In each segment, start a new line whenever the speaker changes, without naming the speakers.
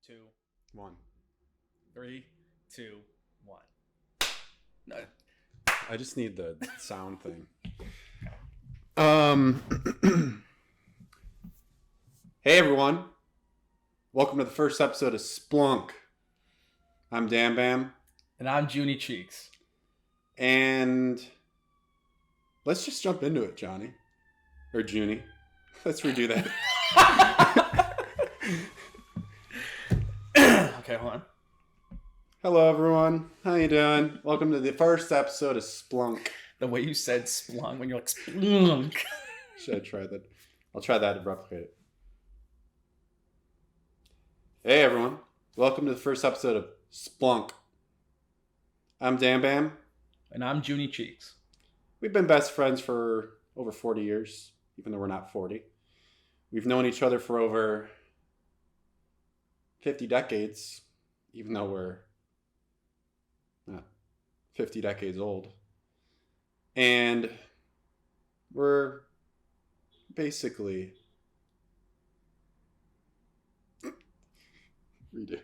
2,
One.
3, 2, 1. No.
I just need the sound thing. Hey everyone. Welcome to the first episode of SPLUNK. I'm danbam.
And I'm Juny Cheeks.
And let's just jump into it, Johnny. Or Juny. Let's redo that.
Okay, hold on.
Hello everyone. How you doing? Welcome to the first episode of SPLUNK.
The way you said splunk when you're like splunk.
Should I try that? I'll try that and replicate it. Hey everyone. Welcome to the first episode of SPLUNK. I'm danbam.
And I'm Juny Cheeks.
We've been best friends for over 40 years, even though we're not 40. We've known each other for over 50 decades, even though we're not 50 decades old. And we're basically... Redo.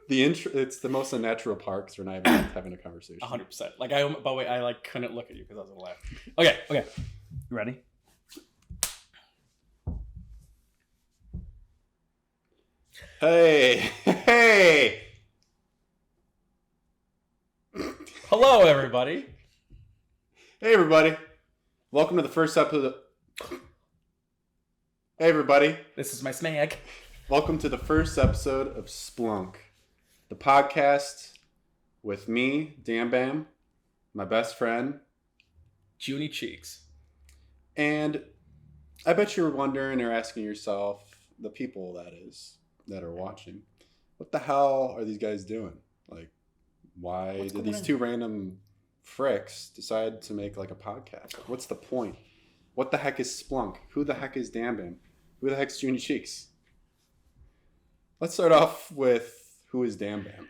The intro, it's the most unnatural part because we're not even having a conversation.
100%. Like, by the way, I couldn't look at you because I was gonna laugh. Okay. You ready?
Hey!
Hello, everybody.
Hey, everybody. Welcome to the first episode. Hey, everybody.
This is my smag.
Welcome to the first episode of SPLUNK, the podcast with me, danbam, my best friend,
Juny Cheeks.
and I bet you're wondering or asking yourself, the people that are watching, what the hell are these guys doing? Like, why
What's
did
going
these
on?
two random fricks decide to make like a podcast? Like, what's the point? What the heck is SPLUNK? Who the heck is danbam? Who the heck's Juny Cheeks? Let's start off with who is danbam.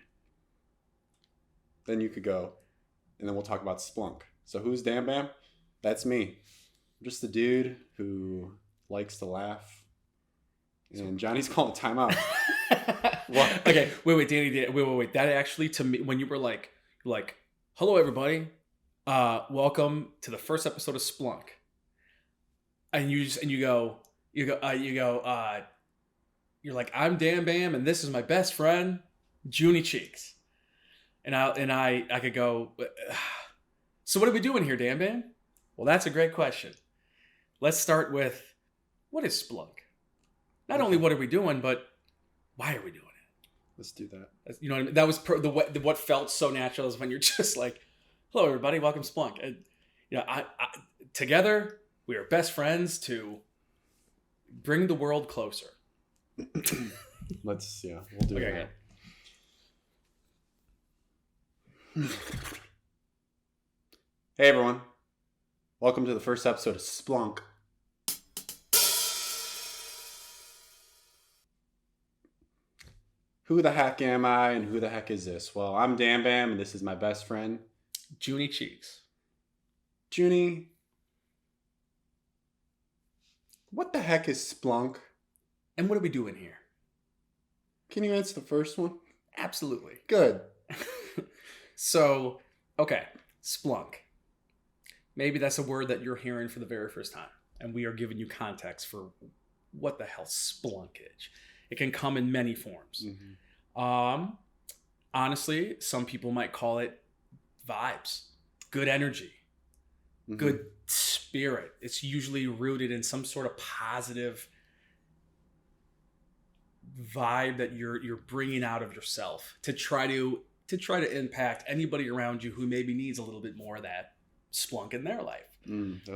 Then you could go, and then we'll talk about SPLUNK. So who's danbam? That's me. I'm just a dude who likes to laugh. And Johnny's calling timeout. What?
Okay, wait, Danny, wait. That actually, to me, when you were like, hello, everybody. Welcome to the first episode of SPLUNK. And you go, you're like, I'm danbam, and this is my best friend, Juny Cheeks. And I could go, so what are we doing here, danbam? Well, that's a great question. Let's start with, what is SPLUNK? Not only what are we doing, but why are we doing it?
Let's do that.
You know what I mean? That was what felt so natural is when you're just like, hello, everybody, welcome to SPLUNK. And, I together, we are best friends to bring the world closer.
We'll do
Okay,
that. Hey everyone. Welcome to the first episode of SPLUNK. Who the heck am I and who the heck is this? Well, I'm danbam and this is my best friend,
Juny Cheeks.
Juny. What the heck is SPLUNK?
And what are we doing here?
Can you answer the first one?
Absolutely.
Good.
So, okay, SPLUNK. Maybe that's a word that you're hearing for the very first time, and we are giving you context for what the hell SPLUNK is. It can come in many forms.
Mm-hmm.
Honestly, some people might call it vibes, good energy,
Mm-hmm.
good spirit. It's usually rooted in some sort of positive vibe that you're bringing out of yourself to try to impact anybody around you who maybe needs a little bit more of that SPLUNK in their life.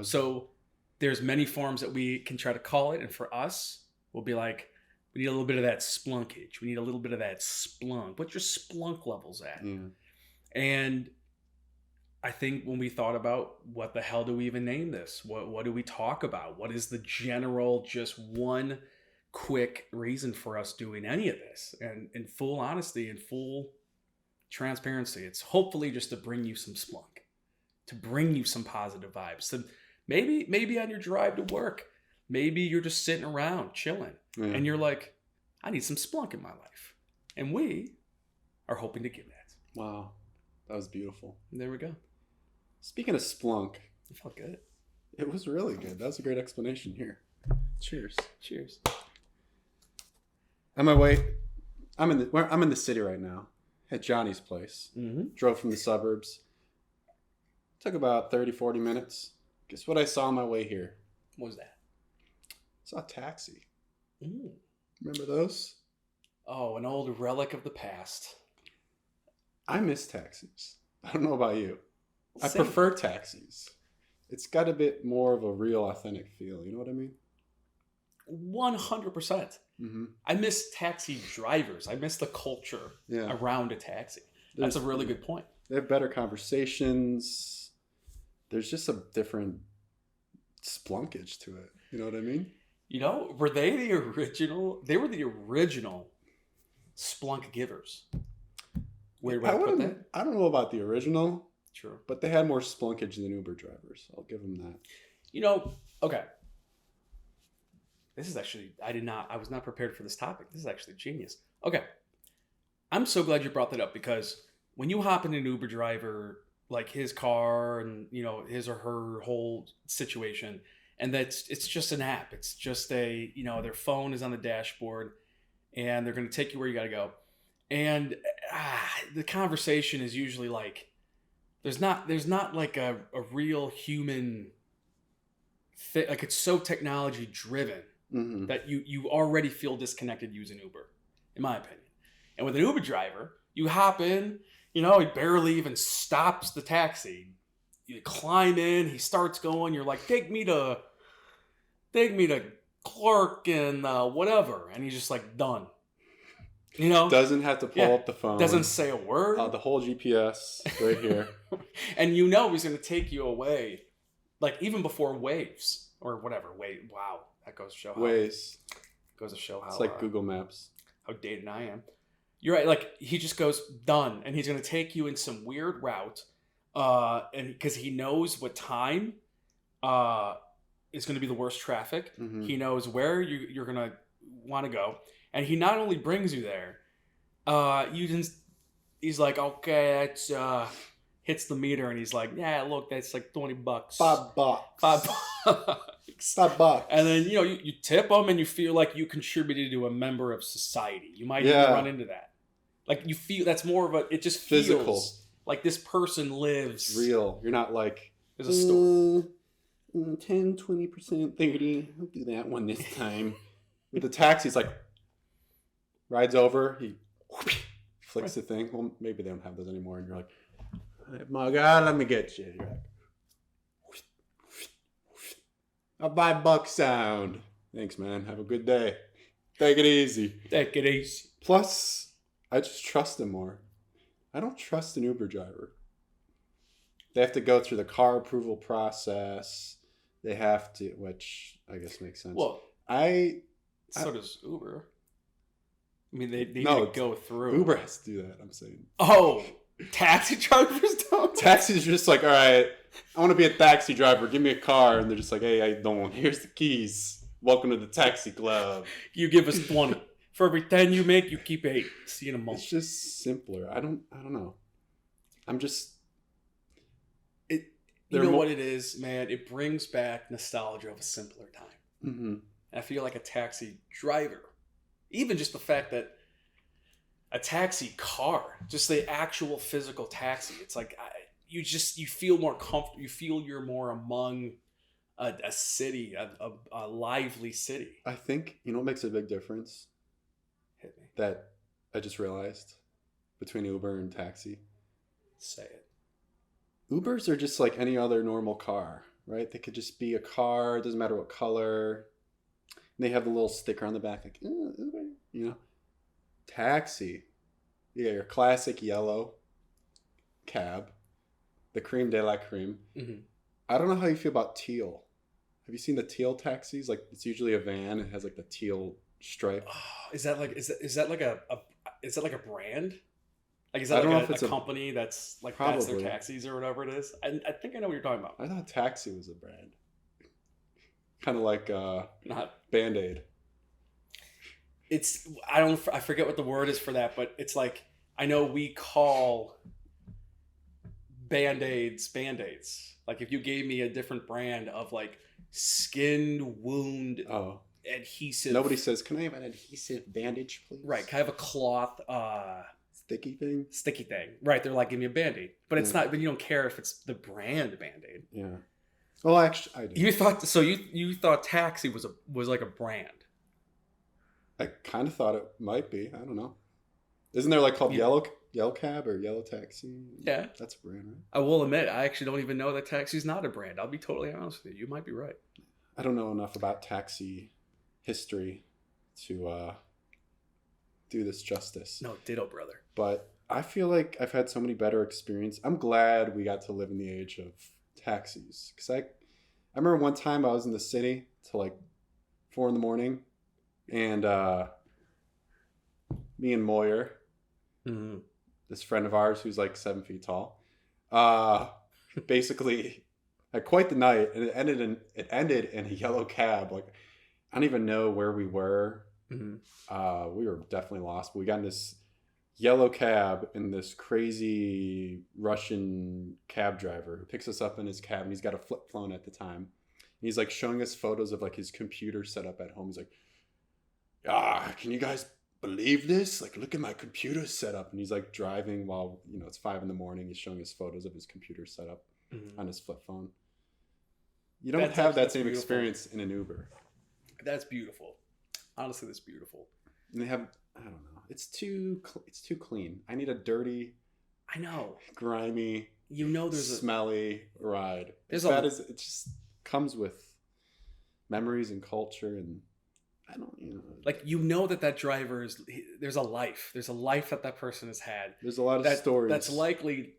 So there's many forms that we can try to call it, and for us, we'll be like, we need a little bit of that splunkage. We need a little bit of that SPLUNK. What's your SPLUNK levels at?
Yeah.
And I think when we thought about what the hell do we even name this? What do we talk about? What is the general, just one quick reason for us doing any of this? And in full honesty and full transparency, it's hopefully just to bring you some SPLUNK, to bring you some positive vibes. So maybe on your drive to work, Maybe you're just sitting around chilling, and you're like, I need some Splunk in my life. And we are hoping to give that.
Wow. That was beautiful.
And there we go.
Speaking of Splunk.
It felt good.
It was really good. That was a great explanation here. Cheers.
Cheers.
On my way, I'm in the city right now at Johnny's place.
Mm-hmm.
Drove from the suburbs. Took about 30, 40 minutes. Guess what I saw on my way here?
What was that?
I saw a taxi.
Mm.
Remember those?
Oh, an old relic of the past.
I miss taxis. I don't know about you. I
Same.
prefer taxis. It's got a bit more of a real, authentic feel. You know what I mean?
100%.
Mm-hmm.
I miss taxi drivers. I miss the culture around a taxi. That's a really good point.
They have better conversations. There's just a different splunkage to it. You know what I mean?
You know, were they the original? They were the original Splunk givers. Weird way to put that.
I don't know about the original.
True.
But they had more splunkage than Uber drivers. I'll give them that.
You know, okay. This is actually, I was not prepared for this topic. This is actually genius. Okay. I'm so glad you brought that up because when you hop in an Uber driver, like his car and, you know, his or her whole situation, and it's just an app. It's just their phone is on the dashboard and they're going to take you where you got to go. And the conversation is usually like, there's not like a real human fit. Like it's so technology driven that you already feel disconnected using Uber, in my opinion. And with an Uber driver, you hop in, you know, he barely even stops the taxi. You climb in, he starts going, you're like, take me to Clark and whatever. And he's just like, done. You know?
Doesn't have to pull up the phone.
Doesn't say a word.
The whole GPS right here.
And you know he's going to take you away, like even before Waves or whatever. Wow. That goes to show how.
Waze.
Goes to show how.
It's like Google Maps.
How dated I am. You're right. Like he just goes done, and he's gonna take you in some weird route, and because he knows what time, is gonna be the worst traffic.
Mm-hmm.
He knows where you're gonna want to go, and he not only brings you there, he's like, okay, that's hits the meter, and he's like, yeah, look, that's like $20.
$5.
$5. And then, you know, you tip them and you feel like you contributed to a member of society. You might even run into that. Like you feel that's more of it just feels physical. Like this person lives.
It's real. You're not like,
there's a story.
10, 20%, 30. I'll do that one this time. With the taxi, it's like, rides over, he flicks the thing. Well, maybe they don't have those anymore. And you're like, hey, my God, let me get you. You're like, a $5 sound. Thanks, man. Have a good day. Take it easy.
Take it easy.
Plus, I just trust them more. I don't trust an Uber driver. They have to go through the car approval process. They have to, which I guess makes sense.
Well, so does Uber. I mean, they need to go through.
Uber has to do that, I'm saying.
Oh, taxi drivers don't?
Taxis are just like, all right, I want to be a taxi driver. Give me a car. And they're just like, hey, I don't. Here's the keys. Welcome to the taxi club.
You give us 20. For every 10 you make, you keep 8. See you in a month.
It's just simpler. I don't know. I'm just...
You know what it is, man? It brings back nostalgia of a simpler time.
Mm-hmm.
And I feel like a taxi driver, even just the fact that a taxi car, just the actual physical taxi, it's like you feel more comfortable. You feel you're more among a city, a lively city.
I think, you know what makes a big difference?
Hit me.
That I just realized between Uber and taxi.
Say it.
Ubers are just like any other normal car, right? They could just be a car. It doesn't matter what color. And they have the little sticker on the back, like, Uber, you know. Taxi. You got your classic yellow cab, the creme de la creme. Mm-hmm. I don't know how you feel about teal. Have you seen the teal taxis? Like it's usually a van. It has like the teal stripe.
Oh, is that like a brand? Like is that like a company that's like probably. That's their taxis or whatever it is? I think I know what you're talking about.
I thought taxi was a brand. Kind of like
Not
Band-Aid.
It's I forget what the word is for that, but it's like I know we call Band-Aids Band-Aids. Like if you gave me a different brand of like skin wound adhesive.
Nobody says, "Can I have an adhesive bandage, please?"
Right, kind of a cloth
sticky thing.
Right, they're like, "Give me a Band-Aid." But it's not, but you don't care if it's the brand Band-Aid.
Yeah. Well, actually, I do.
You thought Taxi was like a brand.
I kind of thought it might be. I don't know. Isn't there like called Yellow Cab or Yellow Taxi?
Yeah.
That's a brand, right?
I will admit, I actually don't even know that Taxi's not a brand. I'll be totally honest with you. You might be right.
I don't know enough about taxi history to do this justice.
No, ditto, brother.
But I feel like I've had so many better experiences. I'm glad we got to live in the age of taxis. Because I remember one time I was in the city till like 4 a.m. and me and Moyer, this friend of ours who's like 7 feet tall, basically had quite the night, and it ended in a yellow cab. Like I don't even know where we were. We were definitely lost, but we got in this yellow cab in this crazy Russian cab driver who picks us up in his cab, and he's got a flip phone at the time. And he's like showing us photos of like his computer set up at home. He's like, can you guys believe this? Like, look at my computer setup. And he's like driving while, it's 5 a.m. He's showing us photos of his computer setup on his flip phone. You don't have that same experience in an Uber.
That's beautiful. Honestly, that's beautiful.
And they have, I don't know. It's too clean. I need a dirty,
I know,
grimy,
there's
smelly ride. It just comes with memories and culture, and I don't,
like that driver there's a life that person has had.
There's a lot of stories.
That's likely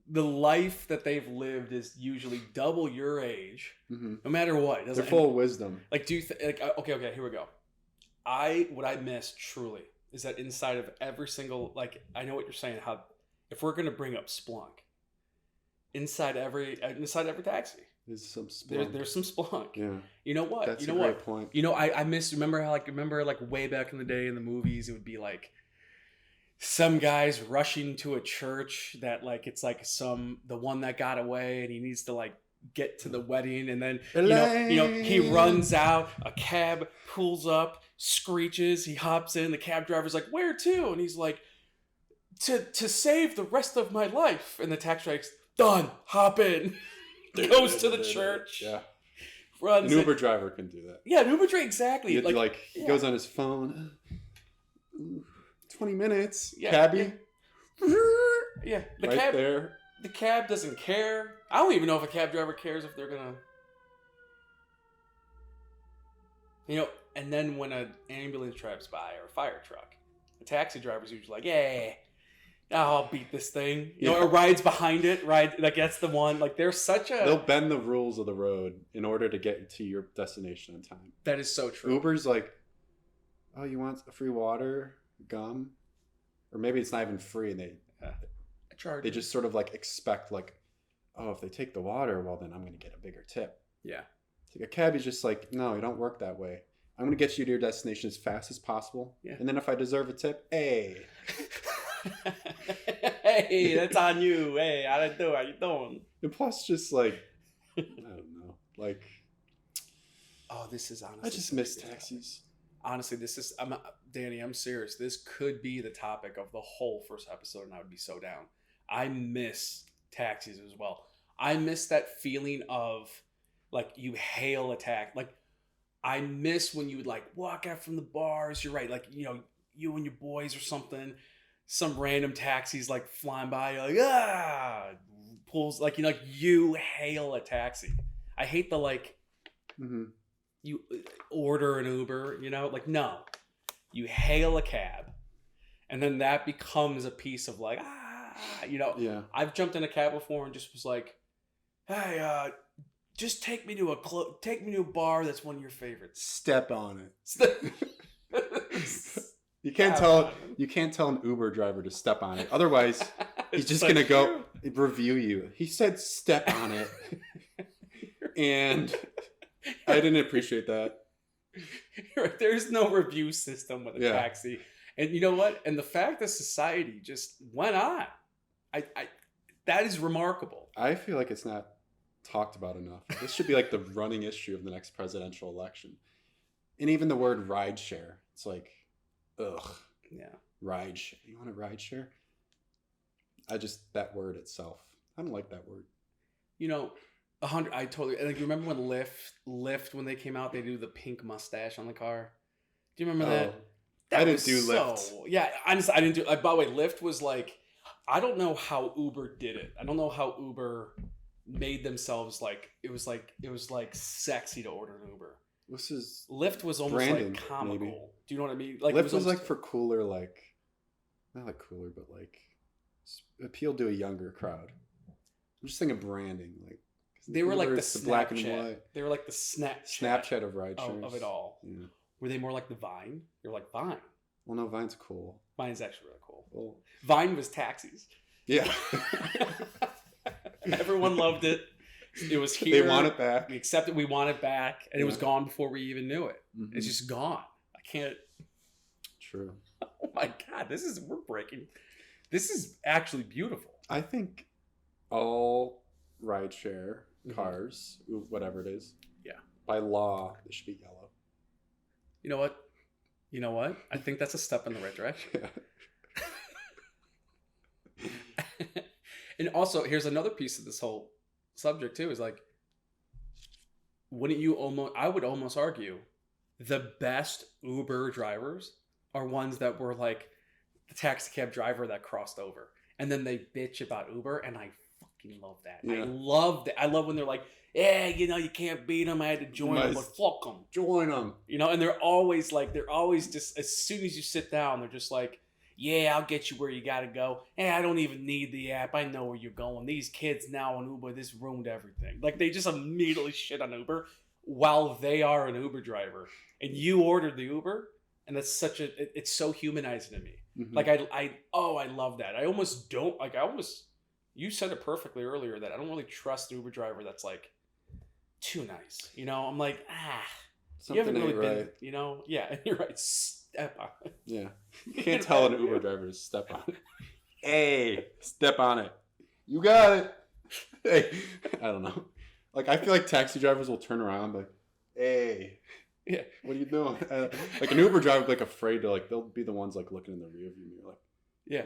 the life that they've lived is usually double your age, no matter what.
They're full of wisdom.
Like, do you okay, here we go. What I miss truly is that inside of every single, like, I know what you're saying, how if we're going to bring up Splunk, inside every taxi, there's some Splunk. There's some Splunk.
Yeah.
You know what?
That's a great point.
I remember way back in the day in the movies, it would be like some guys rushing to a church that like, it's like the one that got away and he needs to like get to the wedding, and then he runs out, a cab pulls up, screeches, he hops in, the cab driver's like, "Where to?" And he's like, to save the rest of my life. And the taxi driver's done, hop in. Goes to the church.
Yeah.
Runs.
An Uber driver can do that.
Yeah, an Uber driver, exactly.
He goes on his phone. 20 minutes.
Yeah.
Cabby.
Yeah.
There.
The cab doesn't care. I don't even know if a cab driver cares if they're gonna. And then when an ambulance drives by or a fire truck, the taxi driver's usually like, "Yeah, I'll beat this thing." Or rides behind it. Like that's the one. Like there's such a.
They'll bend the rules of the road in order to get to your destination on time.
That is so true.
Uber's like, "Oh, you want free water, gum?" Or maybe it's not even free, and they just sort of like expect like, "Oh, if they take the water, well then I'm going to get a bigger tip."
Yeah.
Like a cabbie's just like, "No, you don't work that way. I'm going to get you to your destination as fast as possible.
Yeah.
And then if I deserve a tip, hey."
Hey, that's on you. Hey, I didn't do it. How you doing?
And plus just like, I don't know. Like,
this is honestly.
I just miss taxis.
Honestly, Danny, I'm serious. This could be the topic of the whole first episode, and I would be so down. I miss taxis as well. I miss that feeling of like you hail a taxi. Like I miss when you would like walk out from the bars. You're right. Like, you and your boys or something, some random taxis like flying by. You're like, pulls like, you hail a taxi. I hate the like, you order an Uber, like, no, you hail a cab. And then that becomes a piece of like,
Yeah.
I've jumped in a cab before and just was like, "Hey, just take me to a bar that's one of your favorites."
Step on it. You can't tell an Uber driver to step on it. Otherwise, he's just going to go review you. He said step on it. And I didn't appreciate that.
Right, there's no review system with a taxi. And you know what? And the fact that society just went on, I that is remarkable.
I feel like it's not talked about enough. This should be like the running issue of the next presidential election. And even the word rideshare, it's like, ugh.
Yeah.
Rideshare. You want a rideshare? That word itself. I don't like that word.
You know, I totally, like, you remember when Lyft, when they came out, they do the pink mustache on the car? Do you remember that?
I didn't do Lyft.
Yeah, honestly, I didn't do, by the way, Lyft was like, I don't know how Uber did it. I don't know how Uber made themselves like, it was like sexy to order an Uber.
This is
Lyft was almost
branding,
like comical.
maybe.
Do you know what I mean? Like
Lyft was like for cooler, like, not like cooler, but like appealed to a younger crowd. I'm just thinking branding, like
they were like the
black and white.
They were like the
Snapchat of rideshares
of it all.
Yeah.
Were they more like the Vine? They were like Vine.
Well, no, Vine's cool.
Vine's actually really cool.
Well,
Vine was taxis.
Yeah.
Everyone loved it. It was here.
They want it back.
We accepted. We want it back, and it was gone before we even knew it.
Mm-hmm.
It's just gone. I can't.
True.
Oh my God! We're breaking. This is actually beautiful.
I think all rideshare cars, whatever it is, by law, they should be yellow.
You know what? I think that's a step in the right direction. And also, here's another piece of this whole subject too, is like, I would almost argue the best Uber drivers are ones that were like the taxi cab driver that crossed over, and then they bitch about Uber, and I fucking love that. I love that. I love when they're like, yeah, you can't beat them. I had to join them, but fuck them.
Join them.
And they're always just, as soon as you sit down, they're just like, yeah, I'll get you where you got to go. Hey, I don't even need the app. I know where you're going. These kids now on Uber, this ruined everything. Like, they just immediately shit on Uber while they are an Uber driver. And you ordered the Uber, and that's it's so humanizing to me. Mm-hmm. Like, I love that. You said it perfectly earlier that I don't really trust the Uber driver that's like too nice. I'm like, you haven't really been, yeah, and you're right. Step on it.
Yeah. You can't tell an Uber driver to step on it. Hey, step on it. You got it. Hey, I don't know. Like, I feel like taxi drivers will turn around and be like, hey,
yeah,
what are you doing? Like, an Uber driver will be like afraid to, like, they'll be the ones like looking in the rearview mirror, like,
yeah.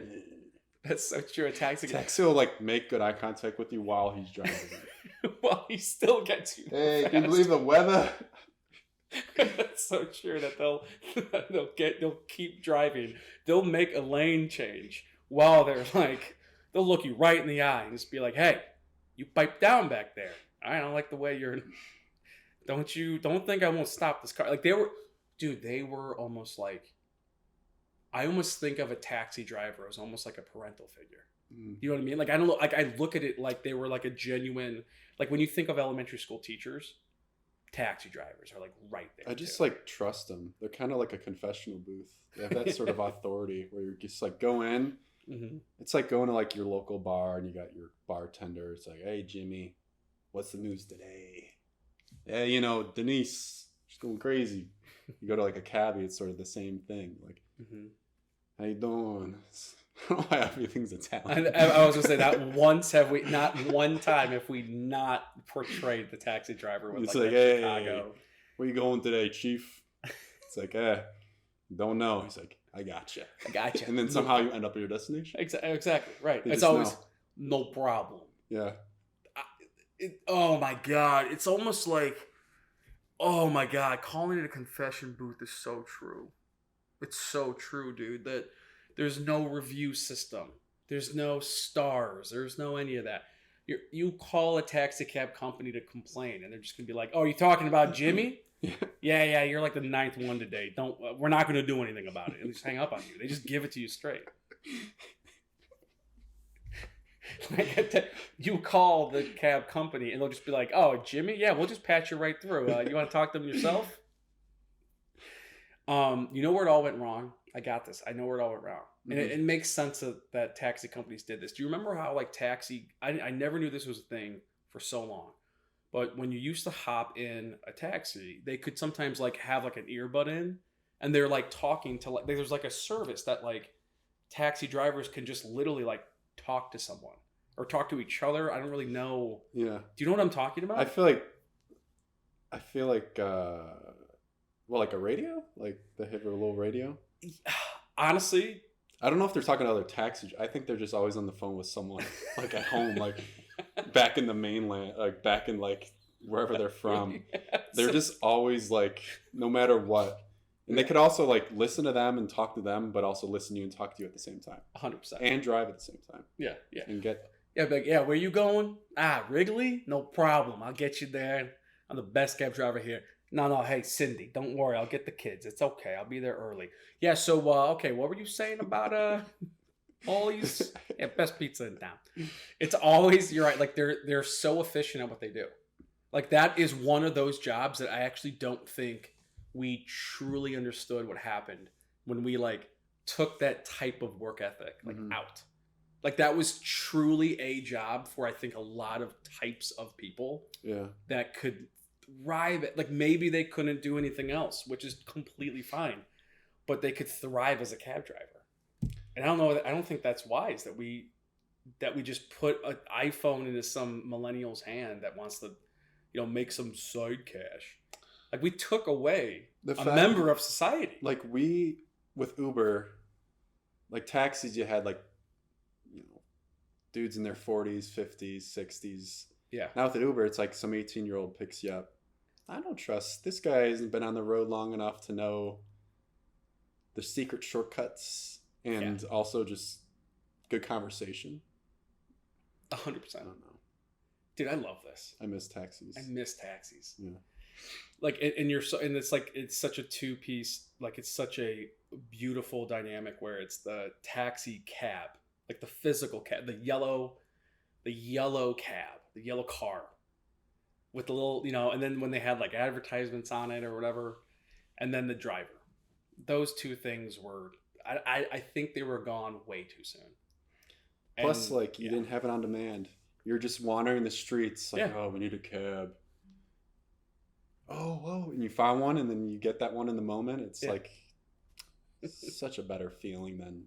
That's so true. A taxi
will like make good eye contact with you while he's driving.
While he still gets you.
Hey, can you believe the weather?
That's so true that they'll keep driving. They'll make a lane change while they'll look you right in the eye and just be like, "Hey, you pipe down back there. I don't like the way you're. Don't think I won't stop this car." Like they were almost like. I almost think of a taxi driver as almost like a parental figure. You know what I mean? Like, I don't know. Like, I look at it like they were like a genuine, like when you think of elementary school teachers, taxi drivers are like right there.
I just like trust them. They're kind of like a confessional booth. They have that sort of authority where you're just like go in. Mm-hmm. It's like going to like your local bar and you got your bartender. It's like, hey, Jimmy, what's the news today? Yeah, Denise, she's going crazy. You go to like a cabbie, it's sort of the same thing. Like, how you doing? I don't know why everything's Italian.
I was going to say, not one time have we not portrayed the taxi driver with
it's
like
hey,
Chicago.
Where you going today, Chief? It's like, don't know. He's like, I gotcha. And then somehow you end up at your destination.
Exactly, right. It's always no problem.
Yeah.
Oh my God. It's almost like, oh my God, calling it a confession booth is so true. It's so true, dude, that there's no review system. There's no stars. There's no any of that. You call a taxi cab company to complain, and they're just going to be like, oh, you talking about Jimmy? Yeah, you're like the 9th one today. We're not going to do anything about it. And just hang up on you. They just give it to you straight. You call the cab company, and they'll just be like, oh, Jimmy? Yeah, we'll just patch you right through. You want to talk to them yourself? You know where it all went wrong? I got this. I know where it all went wrong. And it makes sense that taxi companies did this. Do you remember how like I never knew this was a thing for so long. But when you used to hop in a taxi, they could sometimes like have like an earbud in, and they're like talking to like there's like a service that like taxi drivers can just literally like talk to someone or talk to each other. I don't really know.
Yeah.
Do you know what I'm talking about?
I feel like well, like a radio, like they have a little radio.
Honestly,
I don't know if they're talking to other taxis. I think they're just always on the phone with someone, like at home, like back in the mainland, like back in like wherever they're from. They're just always like, no matter what. And they could also like listen to them and talk to them, but also listen to you and talk to you at the same time.
100%.
And drive at the same time.
Yeah, yeah.
And get...
Yeah, like, yeah, where you going? Wrigley? No problem. I'll get you there. I'm the best cab driver here. No, hey, Cindy, don't worry. I'll get the kids. It's okay. I'll be there early. Yeah, so, okay, what were you saying about all these? Yeah, best pizza in town. It's always, you're right, like they're so efficient at what they do. Like that is one of those jobs that I actually don't think we truly understood what happened when we like took that type of work ethic like out. Like that was truly a job for I think a lot of types of people that could thrive at, like maybe they couldn't do anything else, which is completely fine, but they could thrive as a cab driver. And I don't think that's wise that we just put an iPhone into some millennial's hand that wants to, make some side cash. Like we took away a member of society.
Like we, with Uber, like taxis, you had like, dudes in their 40s, 50s, 60s.
Yeah.
Now with an Uber, it's like some 18-year-old picks you up. I don't trust. This guy hasn't been on the road long enough to know the secret shortcuts and also just good conversation.
100%.
I don't know.
Dude, I love this.
I miss taxis.
Yeah. Like, and it's like, it's such a two-piece, like it's such a beautiful dynamic where it's the taxi cab, like the physical cab, the yellow cab, the yellow car with the little, and then when they had like advertisements on it or whatever, and then the driver. Those two things were, I think they were gone way too soon.
Plus, like, you didn't have it on demand. You're just wandering the streets, like, oh, we need a cab. Oh, and you find one, and then you get that one in the moment. It's like such a better feeling than,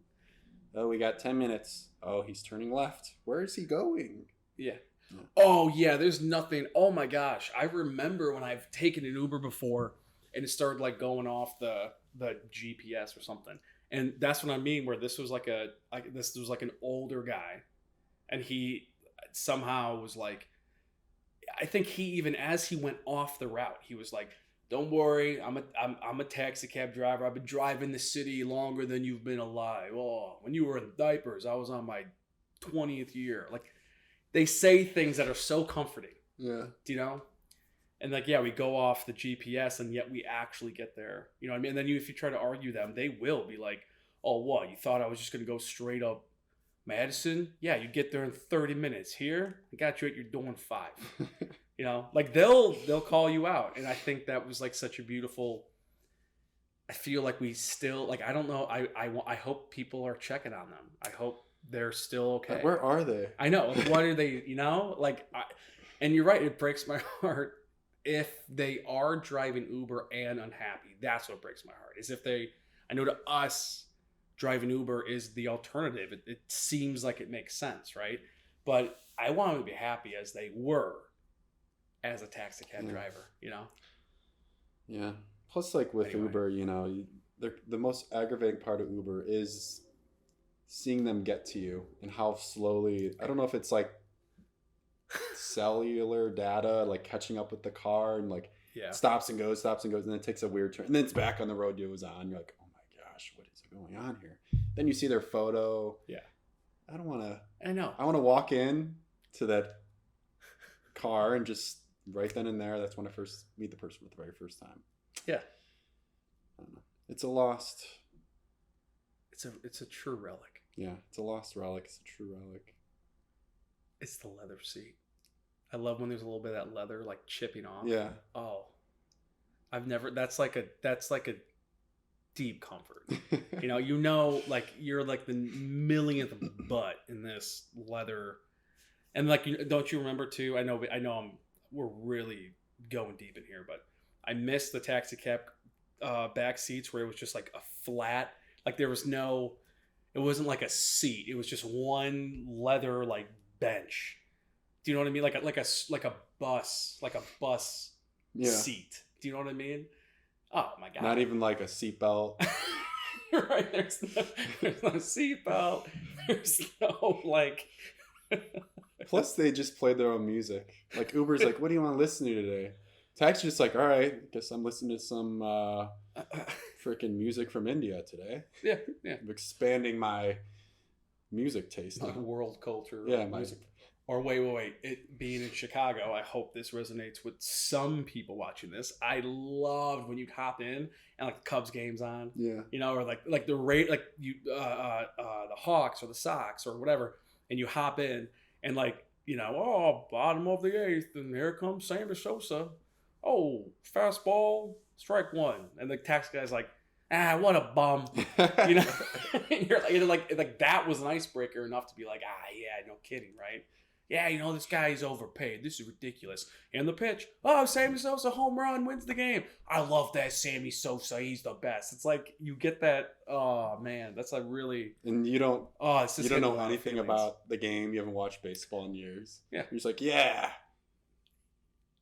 oh, we got 10 minutes. Oh, he's turning left. Where is he going?
Yeah. Oh, yeah, there's nothing. Oh, my gosh. I remember when I've taken an Uber before, and it started, like, going off the GPS or something. And that's what I mean, where this was like an older guy, and he somehow was like, I think he even, as he went off the route, he was like, "Don't worry, I'm a taxi cab driver. I've been driving the city longer than you've been alive. Oh, when you were in diapers, I was on my 20th year." Like, they say things that are so comforting.
Yeah.
Do you know? And like, yeah, we go off the GPS, and yet we actually get there. You know what I mean? And then if you try to argue them, they will be like, "Oh, what? You thought I was just going to go straight up Madison? Yeah, you get there in 30 minutes. Here, I got you at your door in 5. Like they'll call you out. And I think that was like such a beautiful, I feel like we still, like, I don't know. I hope people are checking on them. I hope they're still okay.
Where are they?
I know. Like, what are they, and you're right. It breaks my heart if they are driving Uber and unhappy. That's what breaks my heart, is if I know to us, driving Uber is the alternative. It seems like it makes sense, right? But I want them to be happy as they were as a taxi cab driver,
Yeah. Plus, like with Uber, the most aggravating part of Uber is seeing them get to you and how slowly, I don't know if it's like cellular data, like catching up with the car and like stops and goes, and then it takes a weird turn. And then it's back on the road, goes on. You're like, oh my gosh, what is going on here? Then you see their photo.
Yeah.
I don't want to.
I know.
I want to walk in to that car and just right then and there. That's when I first meet the person for the very first time.
Yeah.
I don't know. It's a lost.
It's a true relic.
Yeah, it's a lost relic. It's a true relic.
It's the leather seat. I love when there's a little bit of that leather like chipping off.
Yeah.
Oh, that's like a deep comfort. Like you're like the millionth butt in this leather. And like, don't you remember too? I know really going deep in here, but I missed the taxi cab back seats where it was just like a flat, like there was no, it wasn't like a seat. It was just one leather like bench. Do you know what I mean? Like a bus seat. Do you know what I mean? Oh my god!
Not even like a seatbelt.
Right? There's no seatbelt. There's no like.
Plus, they just played their own music. Like Uber's like, "What do you want to listen to today?" Taxi's just like, "All right, guess I'm listening to some freaking music from India today."
Yeah.
I'm expanding my music taste.
Like world culture.
Yeah,
music. Or wait. It being in Chicago, I hope this resonates with some people watching this. I loved when you'd hop in and like the Cubs games on.
Yeah.
You know, or like the rate, like you the Hawks or the Sox or whatever, and you hop in and like, you know, oh, bottom of the eighth, and here comes Sammy Sosa. Oh, fastball, strike one, and the tax guy's like, what a bum. You know, you're like that was an icebreaker enough to be like, yeah, no kidding, right? Yeah, you know, this guy is overpaid. This is ridiculous. And the pitch, oh, Sammy Sosa home run wins the game. I love that Sammy Sosa. He's the best. It's like you get that. Oh man, that's like really.
And you don't.
Oh, it's just
you don't know anything about the game. You haven't watched baseball in years.
Yeah,
you're just like, yeah,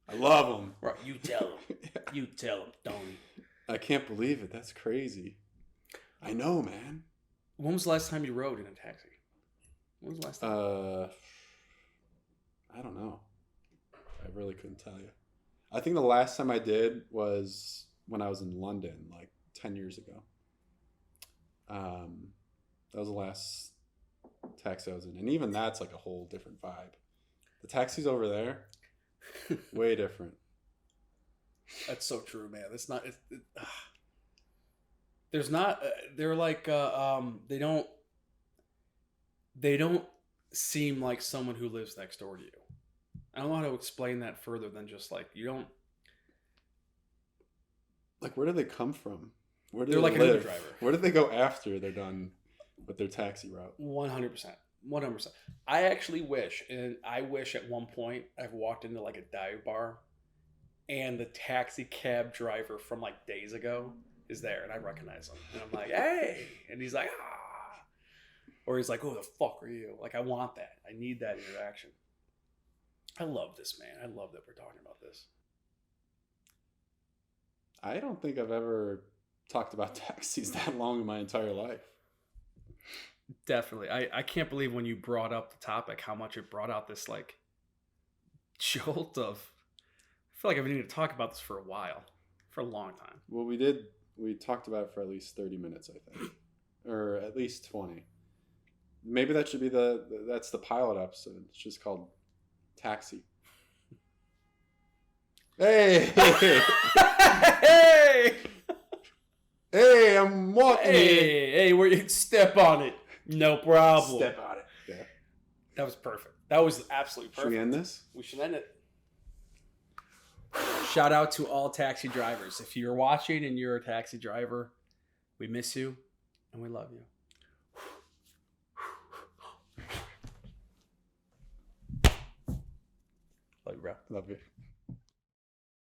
I love him.
Right, you tell him. Yeah. You tell him, Tony.
I can't believe it. That's crazy. I know, man.
When was the last time you rode in a taxi? When was the last time?
I don't know. I really couldn't tell you. I think the last time I did was when I was in London, like 10 years ago. That was the last taxi I was in. And even that's like a whole different vibe. The taxis over there, way different.
That's so true, man. It's not. There's not. They're like. They don't seem like someone who lives next door to you. I don't know how to explain that further than just like you don't.
Like, where do they come from? Where do
they're
they
like
live?
an Uber driver.
Where do they go after they're done with their taxi route?
100%. 100%. I actually wish, and I wish at one point I've walked into like a dive bar, and the taxi cab driver from like days ago is there, and I recognize him, and I'm like, hey, and he's like, or he's like, who the fuck are you? Like, I want that. I need that interaction. I love this, man. I love that we're talking about this.
I don't think I've ever talked about taxis that long in my entire life.
Definitely. I can't believe when you brought up the topic, how much it brought out this like jolt of, I feel like I've been needing to talk about this for a while, for a long time.
Well, we talked about it for at least 30 minutes, I think, or at least 20. Maybe that should be that's the pilot episode. It's just called Taxi. Hey! Hey, I'm walking here.
Hey, where you step on it. No problem.
Step on it. Yeah.
That was perfect. That was absolutely perfect.
Should we end this?
We should end it. Shout out to all taxi drivers. If you're watching and you're a taxi driver, we miss you and we love you. Love you, bro.
Love you.